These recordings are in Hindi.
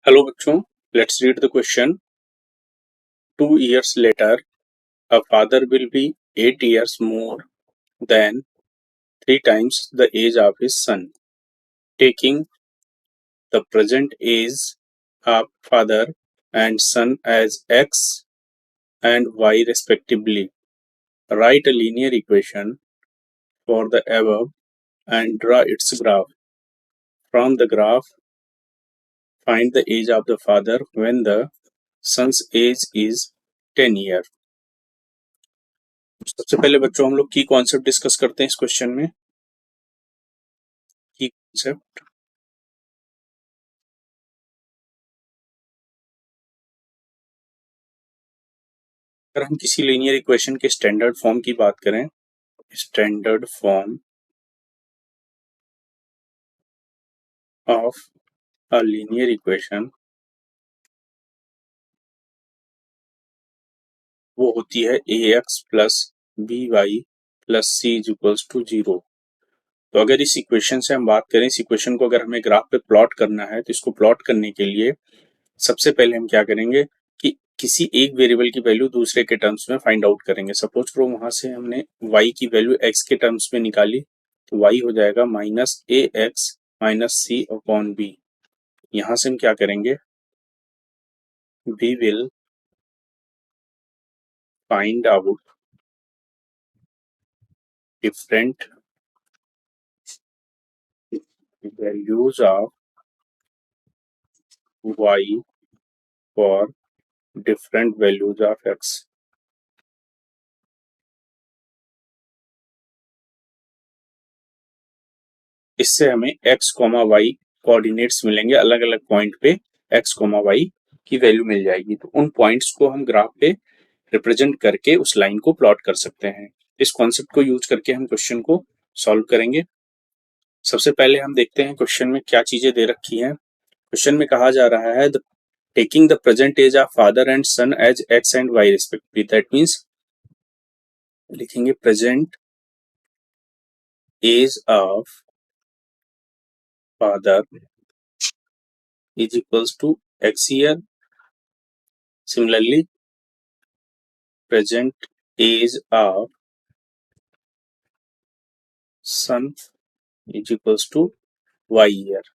Hello बच्चों, let's read the question. 2 years later, a father will be 8 years more than 3 times the age of his son. Taking the present age of father and son as x and y respectively, write a linear equation for the above and draw its graph. From the graph, find the age of the father when the son's age is 10 years. सबसे पहले बच्चों हम लोग की कॉन्सेप्ट डिस्कस करते हैं इस क्वेश्चन में। की कॉन्सेप्ट अगर हम किसी लीनियर इक्वेशन के स्टैंडर्ड फॉर्म की बात करें, standard form of a linear equation वो होती है ax plus b y plus c is equals to 0। तो अगर इस इक्वेशन से हम बात करें, इस इक्वेशन को अगर हमें ग्राफ पे प्लॉट करना है तो इसको प्लॉट करने के लिए सबसे पहले हम क्या करेंगे कि किसी एक वेरिएबल की वैल्यू दूसरे के टर्म्स में फाइंड आउट करेंगे। सपोज करो वहां से हमने y की वैल्यू x के टर्म्स में निकाली तो y हो जाएगा minus a x minus c upon b. यहां से हम क्या करेंगे, we will find out different values of y for different values of x। इससे हमें x, y कोऑर्डिनेट्स मिलेंगे, अलग अलग पॉइंट पे x, y की वैल्यू मिल जाएगी। तो उन पॉइंट्स को हम ग्राफ पे रिप्रेजेंट करके उस लाइन को प्लॉट कर सकते हैं। इस कॉन्सेप्ट को यूज करके हम क्वेश्चन को सॉल्व करेंगे। सबसे पहले हम देखते हैं क्वेश्चन में क्या चीजें दे रखी हैं। क्वेश्चन में कहा जा रहा है taking the present age of father and son age x and y respectively. That means लिखेंगे present age of father is equals to x year. Similarly present age of son is equals to y year.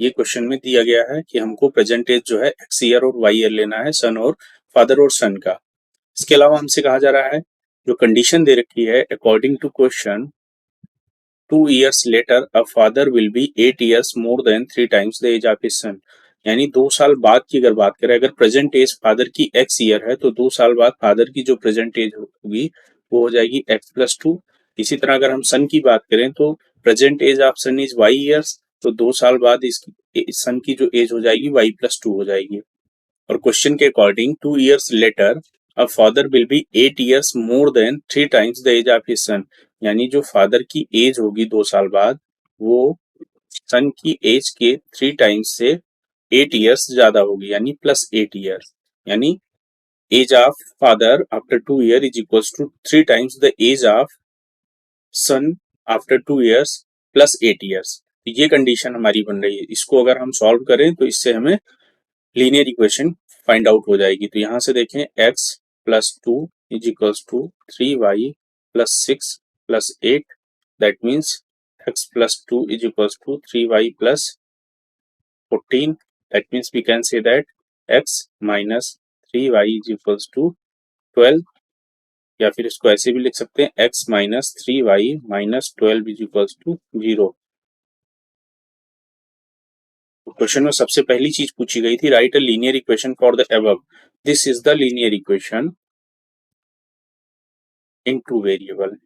ये क्वेश्चन में दिया गया है कि हमको प्रेजेंट एज जो है x ईयर और y ईयर लेना है, सन और फादर और सन का। इसके अलावा हमसे कहा जा रहा है जो कंडीशन दे रखी है, according to question 2 years later a father will be 8 years more than 3 times the age of his son। यानी 2 साल बाद की अगर बात करें, अगर प्रेजेंट एज फादर की x ईयर है तो 2 साल बाद फादर की जो प्रेजेंट एज होगी वो हो जाएगी x प्लस 2। इसी तरह अगर हम सन की बात करें तो present age of son is y years, तो 2 साल बाद इसकी सन की जो एज हो जाएगी y प्लस 2 हो जाएगी। और क्वेश्चन के according 2 years later a father will be 8 years more than 3 times the age of his son. यानी जो फादर की एज होगी 2 साल बाद वो सन की एज के 3 टाइम्स से 8 years ज्यादा होगी, यानी प्लस 8 years। यानी age of father after 2 year is equals to 3 times the age of son after 2 years plus 8 years। ये कंडीशन हमारी बन रही है। इसको अगर हम सॉल्व करें तो इससे हमें लीनियर इक्वेशन फाइंड आउट हो जाएगी। तो यहाँ से देखें x plus 2 is equals to 3y plus 6 plus 8। That means x plus 2 is equals to 3y plus 14। That means we can say that x minus 3y is equals to 12। या फिर इसको ऐसे भी लिख सकते हैं x minus 3y minus 12 is equals to 0। Question में सबसे पहली चीज पूछी गई थी, write a linear equation for the above. This is the linear equation in two variable.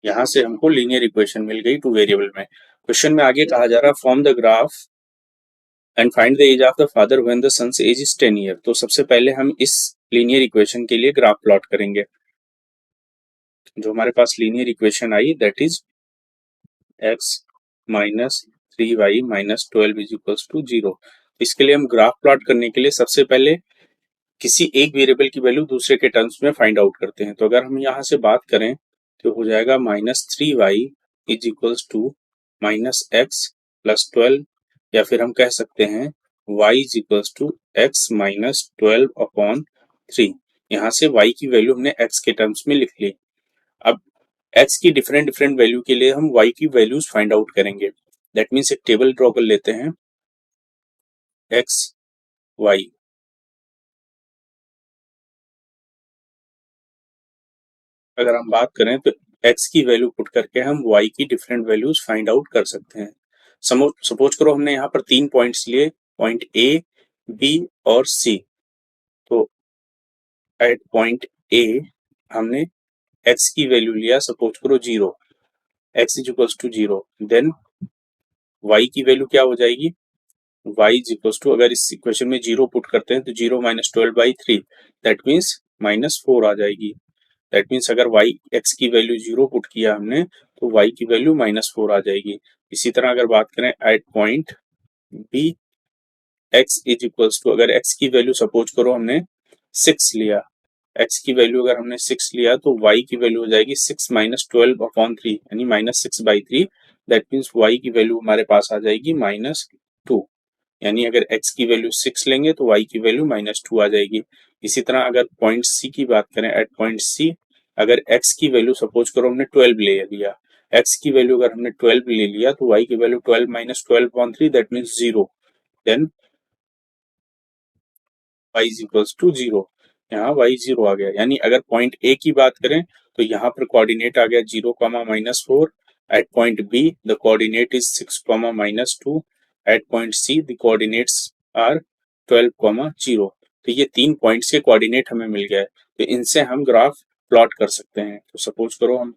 यहां से हमको लीनियर इक्वेशन मिल गई टू वेरिएबल में। क्वेश्चन में आगे कहा जा रहा है form the graph and find the age of the father when the son's age is 10 year. तो सबसे पहले हम इस लीनियर इक्वेशन के लिए ग्राफ प्लॉट करेंगे। जो हमारे पास लीनियर इक्वेशन आई that is x minus 3y minus 12 is equals to 0। इसके लिए हम ग्राफ प्लॉट करने के लिए सबसे पहले किसी एक वेरिएबल की वैल्यू दूसरे के टर्म्स में फाइंड आउट करते हैं। तो अगर हम यहाँ से बात करें तो हो जाएगा minus 3y is equals to minus x plus 12, या फिर हम कह सकते हैं y is equals to x minus 12/3। यहाँ से y की वैल्यू हमने x के टर्म्स में लिख ली। अब x की डिफरेंट डिफरेंट वैल्यू के लिए हम y की वैल्यूज फाइंड आउट करेंगे। दैट मीन्स एक टेबल ड्रॉ कर लेते हैं x y। अगर हम बात करें तो x की वैल्यू पुट करके हम y की डिफरेंट वैल्यूज फाइंड आउट कर सकते हैं। सपोज करो हमने यहाँ पर 3 पॉइंट्स लिए, पॉइंट A, B और C। तो एट पॉइंट A हमने x की वैल्यू लिया सपोज करो 0, x is equals to 0। Then y की वैल्यू क्या हो जाएगी, y इज इक्वल्स टू, अगर इस इक्वेशन में 0 पुट करते हैं तो 0 माइनस 12/3, दैट मीन्स -4 आ जाएगी। दैट मीन्स अगर y x की वैल्यू 0 पुट किया हमने तो y की वैल्यू -4 आ जाएगी। इसी तरह अगर बात करें at point B, x is equals to, अगर x की वैल्यू सपोज करो हमने 6 लिया, x की वैल्यू अगर हमने 6 लिया तो y की वैल्यू हो जाएगी 6 माइनस 12/3 यानी -6/3। दैट मीन्स y की वैल्यू हमारे पास आ जाएगी -2। यानी अगर x की वैल्यू 6 लेंगे तो y की वैल्यू -2 आ जाएगी। इसी तरह अगर पॉइंट C की बात करें, एट पॉइंट C अगर x की वैल्यू सपोज करो हमने 12 ले लिया, x की वैल्यू अगर हमने 12 ले लिया तो y की value 12 minus 12/3 that means 0। Then y is equals to 0। यहाँ y 0 आ गया। यानी अगर पॉइंट A की बात करें तो यहाँ पर कोऑर्डिनेट आ गया 0, -4। At point B the coordinate is 6, -2। At point C the coordinates are 12, 0। तो ये 3 पॉइंट्स के कोऑर्डिनेट हमें मिल गए, तो इनसे हम ग्राफ प्लॉट कर सकते हैं। तो सपोज करो हम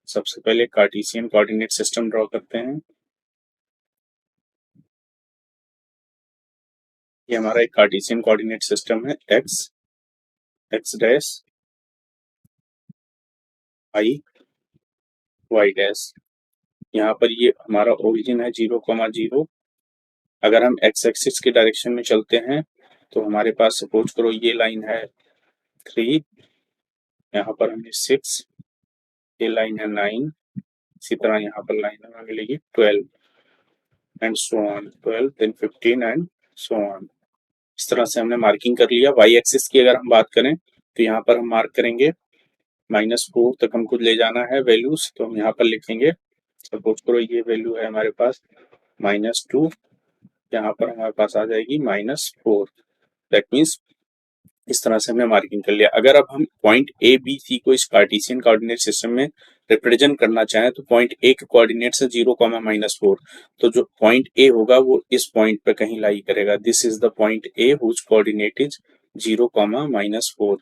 सबसे पहले कार्टेशियन कोऑर्डिनेट सिस्टम ड्रॉ करते हैं। ये हमारा एक कार्टेशियन कोऑर्डिनेट सिस्टम है, x dash y y dash. यहाँ पर ये हमारा ओरिजिन है 0, 0। अगर हम x एक्सिस के डायरेक्शन में चलते हैं तो हमारे पास सपोज करो ये लाइन है 3, यहाँ पर हमें 6, ये लाइन है 9, इसी तरह यहाँ पर लाइन हमें मिलेगी 12 and so on, 12 then 15 and so on. इस तरह से हमने मार्किंग कर लिया। y एक्सिस की अगर हम बात करें तो यहाँ पर हम मार्क करेंगे -4 तक हमको ले जाना है वैल्यूज, तो हम यहाँ पर लिखेंगे सपोज करो ये वैल्यू है हमारे पास -2, यहाँ पर हमारे पास आ जाएगी -4। दैट मीन्स इस तरह से हमने मार्किंग कर लिया। अगर अब हम पॉइंट ए बी सी को इस कार्टेशियन कोऑर्डिनेट सिस्टम में रिप्रेजेंट करना चाहें तो पॉइंट ए के कोऑर्डिनेट्स है 0, -4। तो जो पॉइंट ए होगा वो इस पॉइंट पे कहीं लाई करेगा। This is the point a whose coordinate is 0, -4।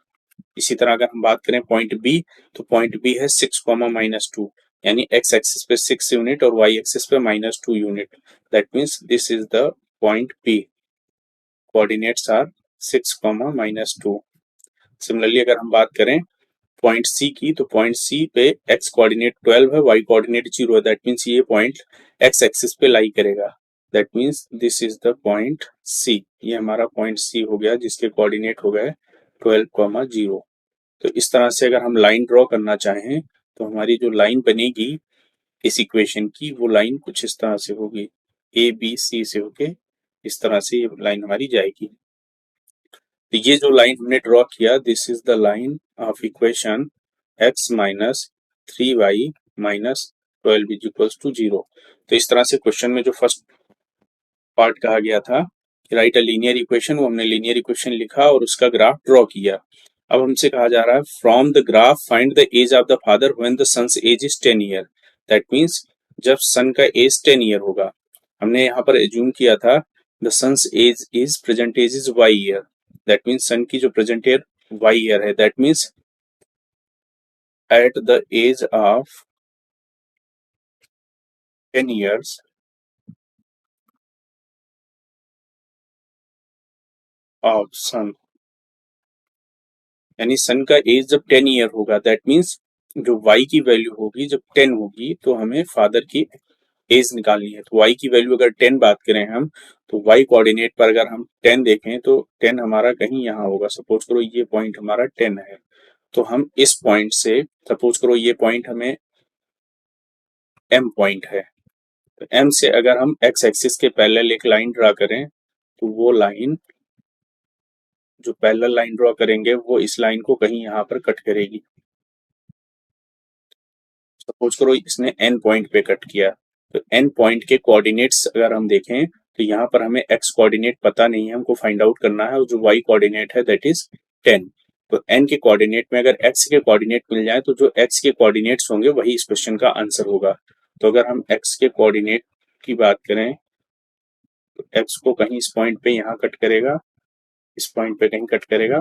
इसी तरह अगर हम बात करें पॉइंट बी, तो पॉइंट बी है 6, -2, यानी एक्स एक्सिस पे 6 यूनिट और वाई एक्सिस पे -2 unit. That means this is the point b, coordinates are 6, -2। Similarly अगर हम बात करें पॉइंट सी की, तो पॉइंट सी पे एक्स कोऑर्डिनेट 12 है, वाई कोऑर्डिनेट 0 है। दैट मीन्स ये पॉइंट एक्स एक्सिस पे लाई करेगा। That means this is the point c. ये हमारा पॉइंट सी हो गया जिसके कोऑर्डिनेट हो गए 12, 0। तो इस तरह से अगर हम लाइन ड्रॉ करना चाहें तो हमारी जो लाइन बनेगी इस इक्वेशन की, वो लाइन कुछ इस तरह से होगी, ए बी सी से होके इस तरह से ये लाइन हमारी जाएगी। तो ये जो लाइन हमने ड्रॉ किया, this is the line of equation x minus 3y minus 12 is equals to 0। तो इस तरह से क्वेश्चन में जो फर्स्ट पार्ट कहा गया था कि राइट अ लीनियर इक्वेशन, वो हमने लीनियर इक्वेशन लिखा और उसका ग्राफ ड्रॉ किया। अब हमसे कहा जा रहा है from the graph find the age of the father when the son's age is 10 year. That means जब सन का एज 10 ईयर होगा। हमने यहाँ पर एज्यूम किया था the son's age is present age is y year. That means son की जो प्रेजेंट ईयर y ईयर है। That means at the age of 10 years of son, यानी सन का एज जब 10 ईयर होगा, दैट मीन्स जो y की वैल्यू होगी जब 10 होगी तो हमें फादर की एज निकालनी है। तो y की वैल्यू अगर 10 बात करें हम, तो y कोऑर्डिनेट पर अगर हम 10 देखें तो 10 हमारा कहीं यहाँ होगा। सपोज करो ये पॉइंट हमारा 10 है, तो हम इस पॉइंट से, सपोज करो ये पॉइंट हमें m पॉइंट है, तो M से अगर हम x एक्सिस के पैरेलल एक लाइन ड्रा करें तो वो लाइन, जो पैरेलल लाइन ड्रा करेंगे वो इस लाइन को कहीं यहाँ पर कट करेगी। सपोज करो इसने n पॉइंट पे कट किया, तो n पॉइंट के कोऑर्डिनेट्स अगर हम देखें तो यहाँ पर हमें x कोऑर्डिनेट पता नहीं है, हमको फाइंड आउट करना है, और जो y कोऑर्डिनेट है दैट इज 10। तो n के कोऑर्डिनेट में अगर x के कोऑर्डिनेट मिल जाए तो जो x के कोऑर्डिनेट्स होंगे वही इस क्वेश्चन का आंसर होगा। तो अगर हम x के कोऑर्डिनेट की बात करें तो x को कहीं इस पॉइंट पे यहाँ कट करेगा, इस पॉइंट पे कहीं कट करेगा।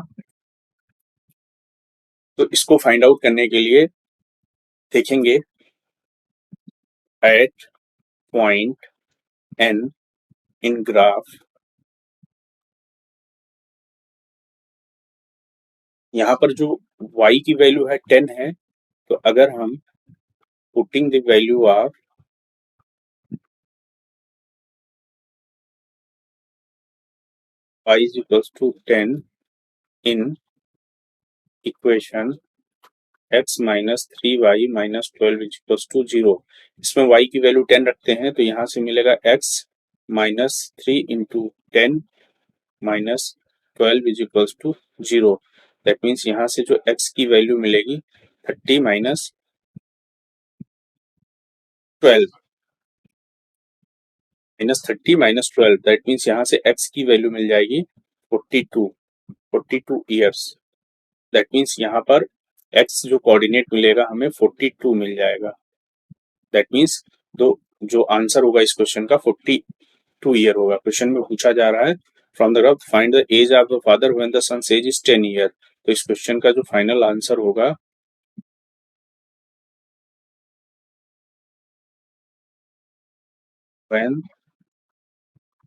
तो इसको फाइंड आउट करने के लिए देखेंगे एट पॉइंट n इन ग्राफ, यहाँ पर जो y की वैल्यू है 10 है, तो अगर हम putting the value of y is equals to 10 in equation x minus 3y minus 12 is equals to 0, इसमें y की वैल्यू 10 रखते हैं तो यहाँ से मिलेगा x minus 3 into 10 minus 12 is equals to 0। That means यहाँ से जो x की वैल्यू मिलेगी 30 minus 12, minus 30 minus 12, that means यहाँ से x की वैल्यू मिल जाएगी 42 ईयर्स। दैट मीन्स यहाँ पर x जो कोऑर्डिनेट मिलेगा हमें 42 मिल जाएगा। दैट मीन्स दो जो आंसर होगा इस क्वेश्चन का 42 ईयर होगा। क्वेश्चन में पूछा जा रहा है from the graph find the age of the father when the son's age is 10 year. तो इस क्वेश्चन का जो फाइनल आंसर होगा when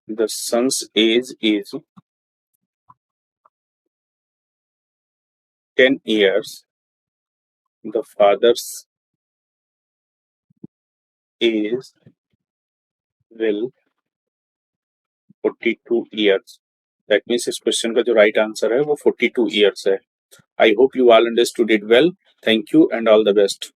the son's age is 10 years the father's age will 42 years. That means इस क्वेश्चन का जो राइट आंसर है वो 42 ईयर्स है। I hope you all understood it well. Thank you and all the best.